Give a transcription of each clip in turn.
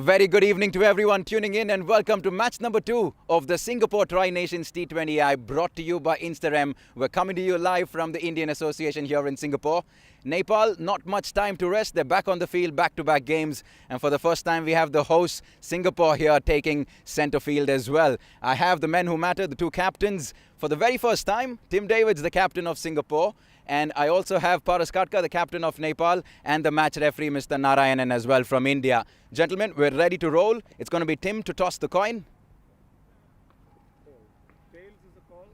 very good evening to everyone tuning in and welcome to match number 2 of the Singapore Tri-Nations T20I brought to you by Instagram. We're coming to you live from the Indian Association here in Singapore. Nepal, not much time to rest. They're back on the field, back-to-back games. And for the first time, we have the host, Singapore, here taking centre field as well. I have the men who matter, the two captains. For the very first time, Tim David's the captain of Singapore. And I also have Khadka, the captain of Nepal, and the match referee, Mr. Narayanan, as well from India. Gentlemen, we're ready to roll. It's going to be Tim to toss the coin.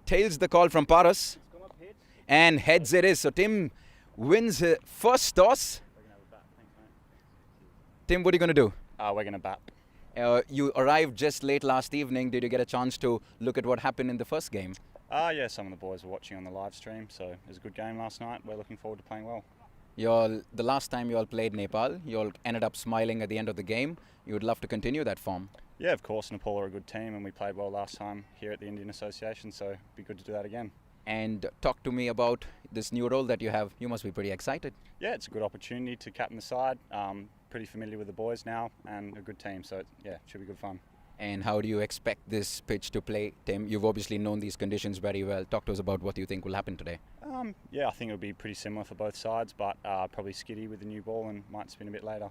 Tails the call from Paras. And heads it is. So Tim wins his first toss. Tim, what are you going to do? We're going to bat. You arrived just late last evening. Did you get a chance to look at what happened in the first game? Yeah, some of the boys were watching on the live stream, so it was a good game last night. We're looking forward to playing well. The last time you all played Nepal, you all ended up smiling at the end of the game. You would love to continue that form. Yeah, of course, Nepal are a good team and we played well last time here at the Indian Association, so it'd be good to do that again. And talk to me about this new role that you have. You must be pretty excited. Yeah, it's a good opportunity to captain the side. Pretty familiar with the boys now and a good team, so yeah, it should be good fun. And how do you expect this pitch to play, Tim? You've obviously known these conditions very well. Talk to us about what you think will happen today. Yeah, I think it'll be pretty similar for both sides, but probably skiddy with the new ball and might spin a bit later.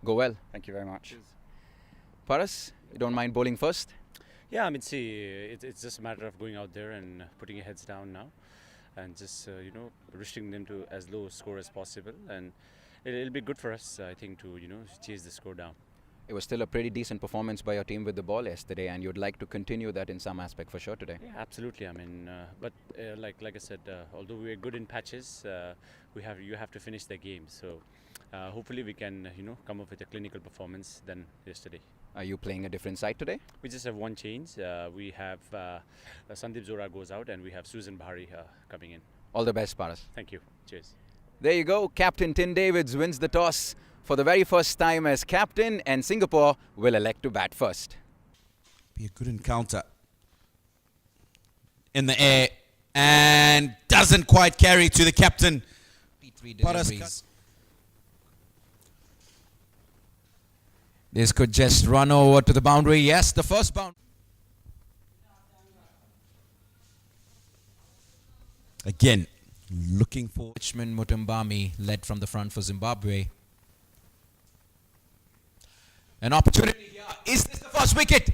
Go well. Thank you very much. Paras, you don't mind bowling first? Yeah, I mean, see, it's just a matter of going out there and putting your heads down now and just, restricting them to as low a score as possible. And it'll be good for us, I think, to, chase the score down. It was still a pretty decent performance by your team with the ball yesterday, and you'd like to continue that in some aspect for sure today. Yeah, absolutely. I mean, like I said, although we're good in patches, you have to finish the game. So hopefully we can, come up with a clinical performance than yesterday. Are you playing a different side today? We just have one change. We have Sandeep Zora goes out, and we have Susan Bahari coming in. All the best, Paras. Thank you. Cheers. There you go. Captain Tim Davids wins the toss for the very first time as captain, and Singapore will elect to bat first. Be a good encounter. In the air, and doesn't quite carry to the captain. This could just run over to the boundary. Yes, the first boundary. Again, looking for Richmond Mutumbami led from the front for Zimbabwe. An opportunity here. Is this the first wicket?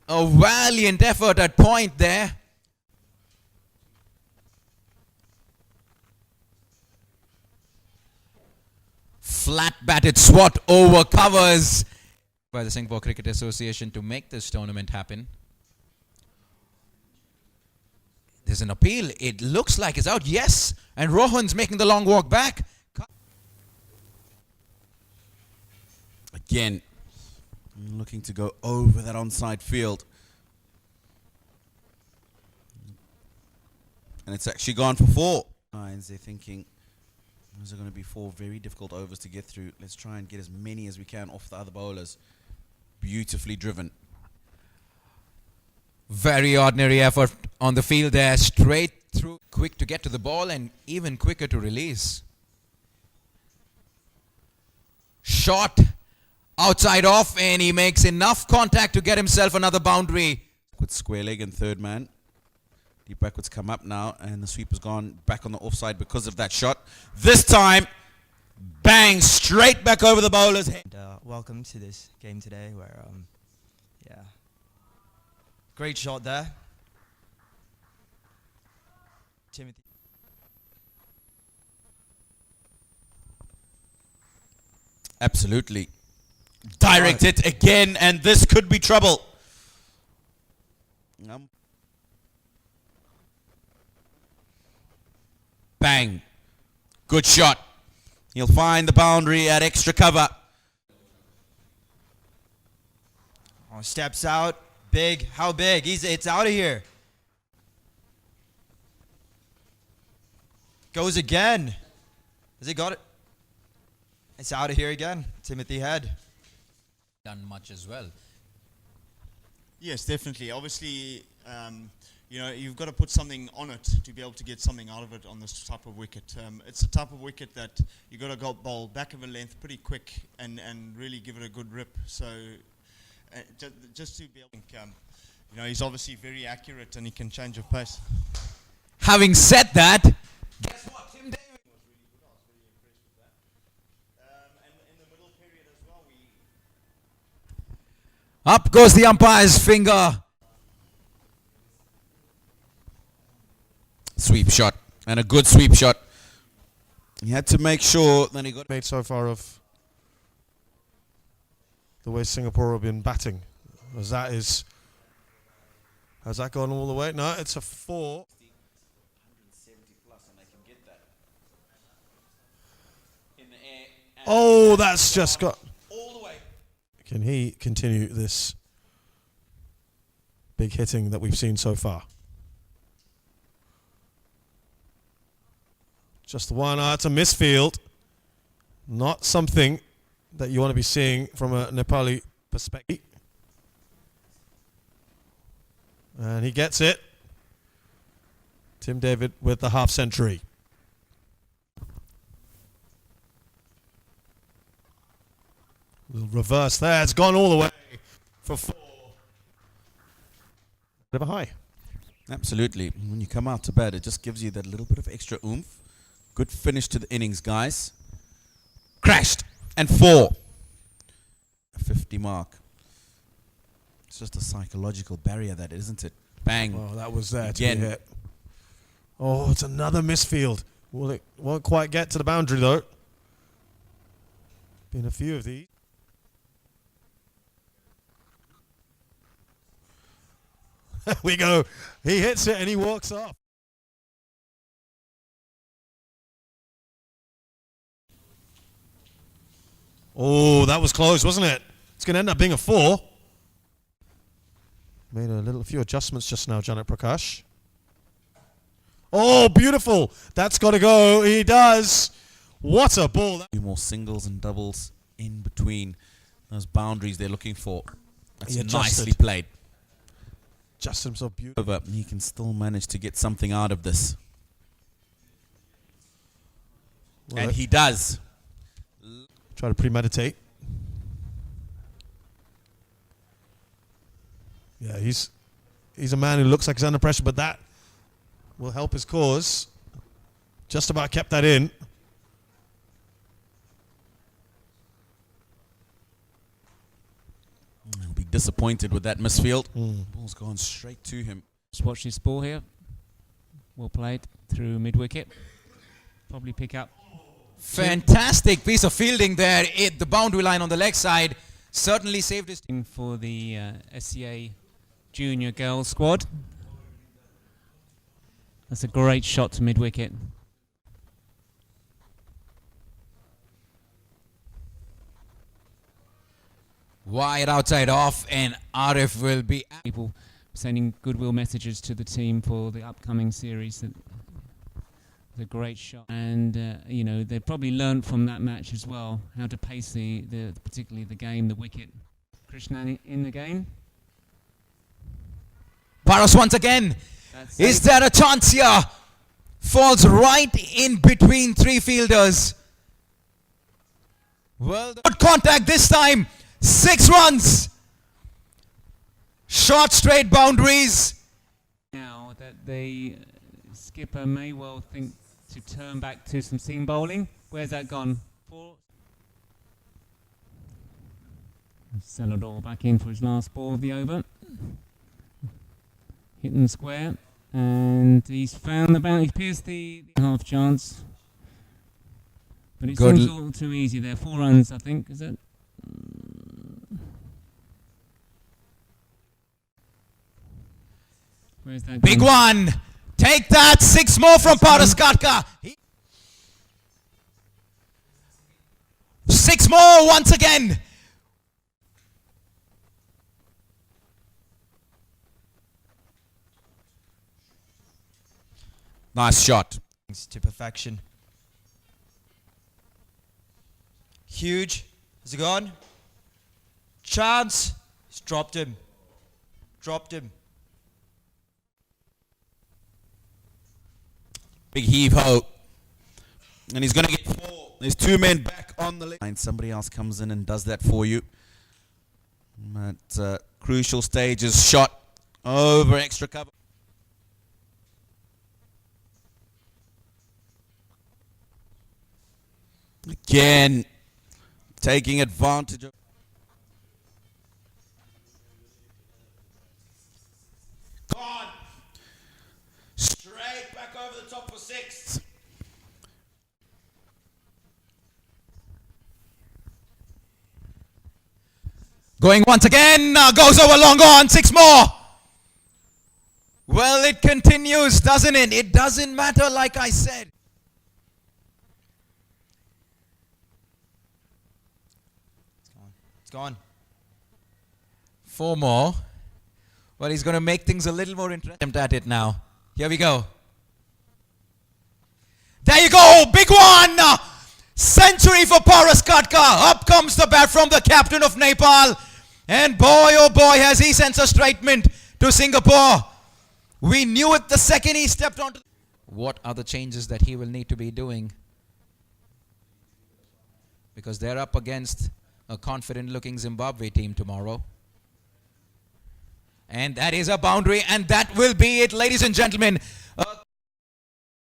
A valiant effort at point there. Flat batted swat over covers by the Singapore Cricket Association to make this tournament happen. There's an appeal. It looks like it's out. Yes. And Rohan's making the long walk back. again, looking to go over that onside field. And it's actually gone for 4. Lions, they're thinking, those are going to be 4 very difficult overs to get through. Let's try and get as many as we can off the other bowlers. Beautifully driven. Very ordinary effort on the field there. Straight through. Quick to get to the ball and even quicker to release. Shot outside off, and he makes enough contact to get himself another boundary. With square leg and third man. Deep backwards come up now, and the sweeper's gone back on the offside because of that shot. This time, bang, straight back over the bowler's head. Welcome to this game today where, great shot there. Timothy. Absolutely. Direct it again, and this could be trouble. Bang. Good shot. He'll find the boundary at extra cover. Oh, steps out. Big. How big? It's out of here. Goes again. Has he got it? It's out of here again. Timothy Head. Done much as well. Yes, definitely. Obviously, you know, you've got to put something on it to be able to get something out of it on this type of wicket. It's a type of wicket that you've got to go bowl back of a length pretty quick and really give it a good rip. So just to be able to, you know, he's obviously very accurate and he can change of pace. Having said that, guess what? Tim David Was really good. I was really impressed with that. And in the middle period as well, up goes the umpire's finger. Sweep shot, and a good sweep shot. He had to make sure that he got made so far of the way Singapore have been batting. Has that gone all the way? No, it's a 4. Oh, that's just got all the way. Can he continue this big hitting that we've seen so far? Just the one. It's a misfield. Not something that you want to be seeing from a Nepali perspective. And he gets it. Tim David with the half century. Little reverse there. It's gone all the way for 4. Bit of a high. Absolutely. When you come out to bat, it just gives you that little bit of extra oomph. Good finish to the innings, guys. Crashed. And 4. A 50 mark. It's just a psychological barrier, that, isn't it? Bang. Oh, that was there to Again. be hit. Oh, it's another misfield. Well, it won't quite get to the boundary, though. Been a few of these. There we go. He hits it and he walks off. Oh, that was close, wasn't it? It's going to end up being a 4. Made a few adjustments just now, Janet Prakash. Oh, beautiful. That's got to go. He does. What a ball. A few more singles and doubles in between those boundaries they're looking for. That's He adjusted. nicely played. Just himself beautiful. Over, he can still manage to get something out of this. Well, And he does. try to premeditate. Yeah, he's a man who looks like he's under pressure, but that will help his cause. Just about kept that in. He'll be disappointed with that misfield. Ball's gone straight to him. Just watch this ball here. Well played through mid-wicket. Probably pick up. Fantastic piece of fielding there at the boundary line on the leg side. Certainly saved his In for the SCA Junior Girls squad. That's a great shot to mid-wicket. wide outside off, and Arif will be. People sending goodwill messages to the team for the upcoming series. The great shot, and you know, they probably learned from that match as well how to pace the particularly the game, the wicket. Krishnan in the game. Paras once again. That's Is there a chance here? Falls right in between three fielders. Well, good contact this time. 6 runs. Short straight boundaries. now that the skipper may well think to turn back to some seam bowling. Where's that gone? Celador back in for his last ball of the over. Hitting the square. And he's found the bounty. He pierced the half chance. But it Good seems all too easy there. 4 runs, I think. Is it? Where's that Big gone? one. Take that. 6 more from Paras Khadka. 6 more once again. Nice shot. To perfection. Huge. Is it gone? Chance. He's dropped him. Dropped him. Big heave ho. And he's going to get 4. There's 2 men back on the line. Somebody else comes in and does that for you. That crucial stage is shot over extra cover. Again, taking advantage of. Gone. Straight back over the top for 6. Going once again, goes over long on, 6 more. Well, it continues, doesn't it? It doesn't matter, like I said. It's gone. 4 more. Well, he's going to make things a little more interesting at it now. Here we go. There you go, big one! Century for Paras Khadka. Up comes the bat from the captain of Nepal. And boy, oh boy, has he sent a statement to Singapore. We knew it the second he stepped onto. What are the changes that he will need to be doing? Because they're up against a confident-looking Zimbabwe team tomorrow. And that is a boundary, and that will be it, ladies and gentlemen.